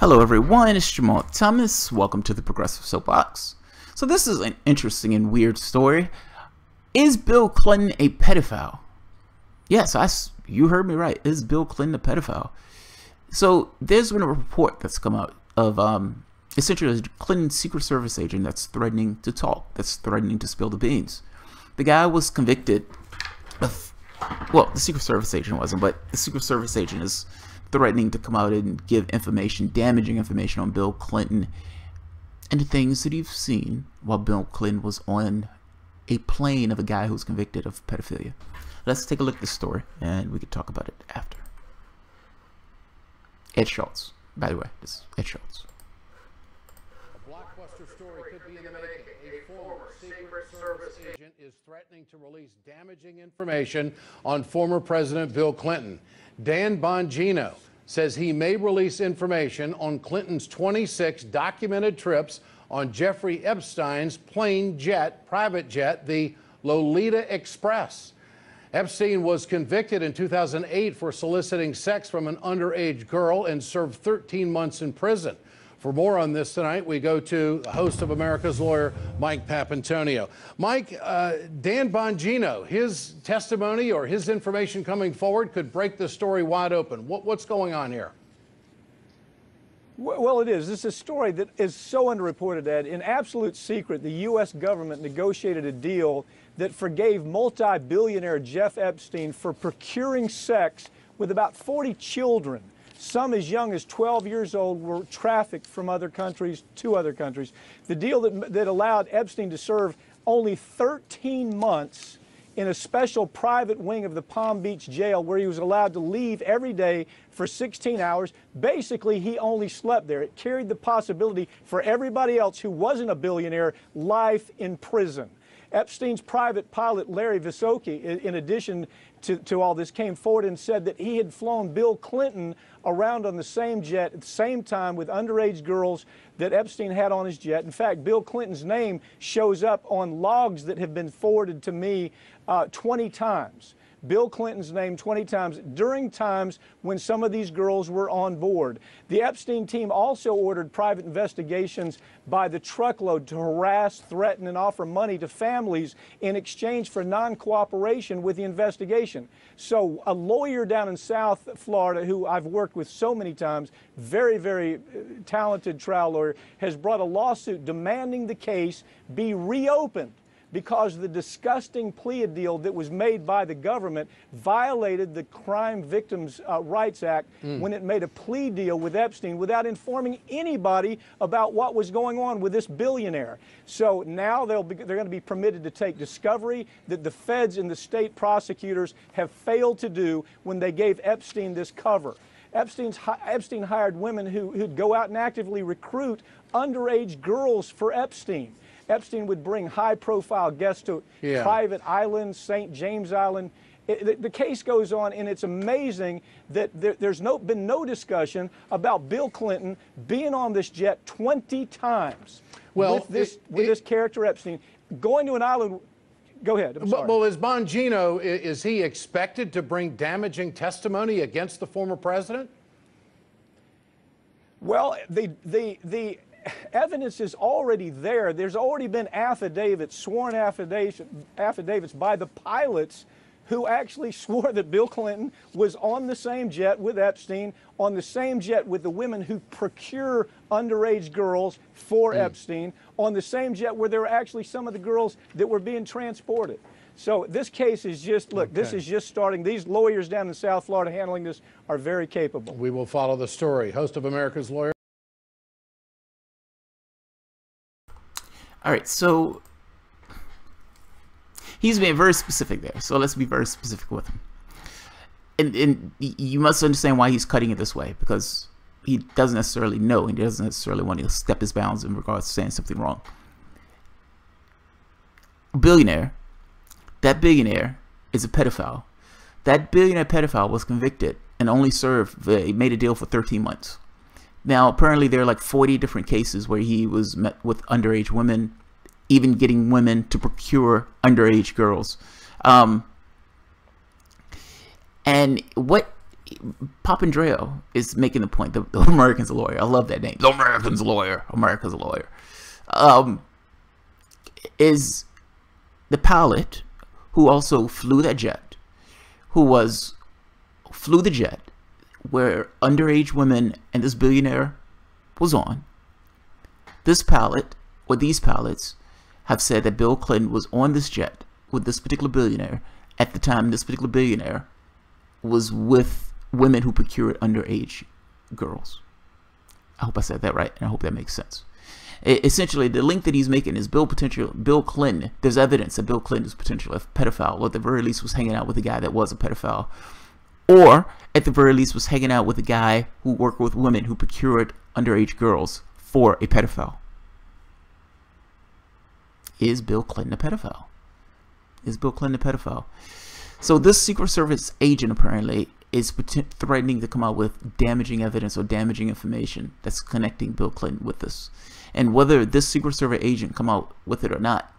Hello everyone, it's Jamal Thomas. Welcome to the Progressive Soapbox. So this is an interesting and weird story. Is Bill Clinton a pedophile? Yes, you heard me right. Is Bill Clinton a pedophile? So there's been a report that's come out of essentially a Clinton Secret Service agent that's threatening to talk, that's threatening to spill the beans. The guy was convicted of, well, the Secret Service agent wasn't, but the Secret Service agent is threatening to come out and give information, damaging information on Bill Clinton and the things that you've seen while Bill Clinton was on a plane of a guy who's convicted of pedophilia. Let's take a look at the story and we can talk about it after. Ed Schultz, by the way, this is Ed Schultz. A blockbuster story could be in the making. A former Secret Service agent is threatening to release damaging information on former President Bill Clinton. Dan Bongino says he may release information on Clinton's 26 documented trips on Jeffrey Epstein's private jet, the Lolita Express. Epstein was convicted in 2008 for soliciting sex from an underage girl and served 13 months in prison. For more on this tonight, we go to the host of America's Lawyer, Mike Papantonio. Mike, Dan Bongino, his testimony or his information coming forward could break the story wide open. What's going on here? Well, it is. This is a story that is so underreported, Ed. In absolute secret, the U.S. government negotiated a deal that forgave multi-billionaire Jeff Epstein for procuring sex with about 40 children. Some as young as 12 years old were trafficked from other countries to other countries. The deal that allowed Epstein to serve only 13 months in a special private wing of the Palm Beach jail where he was allowed to leave every day for 16 hours. Basically, he only slept there. It carried the possibility for everybody else who wasn't a billionaire, life in prison. Epstein's private pilot, Larry Visocki, in addition to all this, came forward and said that he had flown Bill Clinton around on the same jet at the same time with underage girls that Epstein had on his jet. In fact, Bill Clinton's name shows up on logs that have been forwarded to me 20 times. Bill Clinton's name 20 times during times when some of these girls were on board. The Epstein team also ordered private investigations by the truckload to harass, threaten, and offer money to families in exchange for non-cooperation with the investigation. So a lawyer down in South Florida who I've worked with so many times, very, very talented trial lawyer, has brought a lawsuit demanding the case be reopened, because the disgusting plea deal that was made by the government violated the Crime Victims' Rights Act when it made a plea deal with Epstein without informing anybody about what was going on with this billionaire. So now they're going to be permitted to take discovery that the feds and the state prosecutors have failed to do when they gave Epstein this cover. Epstein hired women who'd go out and actively recruit underage girls for Epstein. Epstein would bring high-profile guests to private islands, St. James Island. The case goes on, and it's amazing that there's been no discussion about Bill Clinton being on this jet 20 times with this character Epstein, going to an island. Go ahead. I'm sorry. Well, is Bongino, is he expected to bring damaging testimony against the former president? Well, the evidence is already there. There's already been affidavits, sworn affidavits by the pilots who actually swore that Bill Clinton was on the same jet with Epstein, on the same jet with the women who procure underage girls for Epstein, on the same jet where there were actually some of the girls that were being transported. So this case is just, look, this is just starting. These lawyers down in South Florida handling this are very capable. We will follow the story. Host of America's Lawyer. All right, so he's being very specific there. So let's be very specific with him. And you must understand why he's cutting it this way, because he doesn't necessarily know, and he doesn't necessarily want to step his bounds in regards to saying something wrong. A billionaire, that billionaire is a pedophile. That billionaire pedophile was convicted and only served, he made a deal for 13 months. Now, apparently there are like 40 different cases where he was met with underage women, even getting women to procure underage girls. And what Papandreou is making the point. The American's a lawyer. I love that name. The American's a lawyer. America's a lawyer. Is the pilot who also flew that jet, flew the jet where underage women and this billionaire was on. This pilot, or these pilots, have said that Bill Clinton was on this jet with this particular billionaire at the time this particular billionaire was with women who procured underage girls. I hope I said that right, and I hope that makes sense. Essentially, the link that he's making is Bill Clinton. There's evidence that Bill Clinton is potentially a pedophile, or at the very least was hanging out with a guy that was a pedophile, or at the very least was hanging out with a guy who worked with women who procured underage girls for a pedophile. Is Bill Clinton a pedophile? Is Bill Clinton a pedophile? So this Secret Service agent apparently is threatening to come out with damaging evidence or damaging information that's connecting Bill Clinton with this. And whether this Secret Service agent come out with it or not,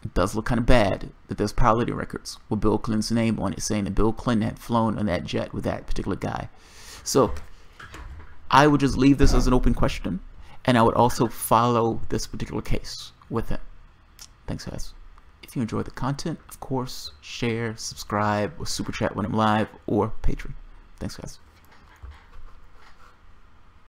it does look kind of bad that there's piloting records with Bill Clinton's name on it saying that Bill Clinton had flown on that jet with that particular guy. So I would just leave this as an open question, and I would also follow this particular case with it. Thanks, guys. If you enjoy the content, of course, share, subscribe, or super chat when I'm live, or Patreon. Thanks, guys.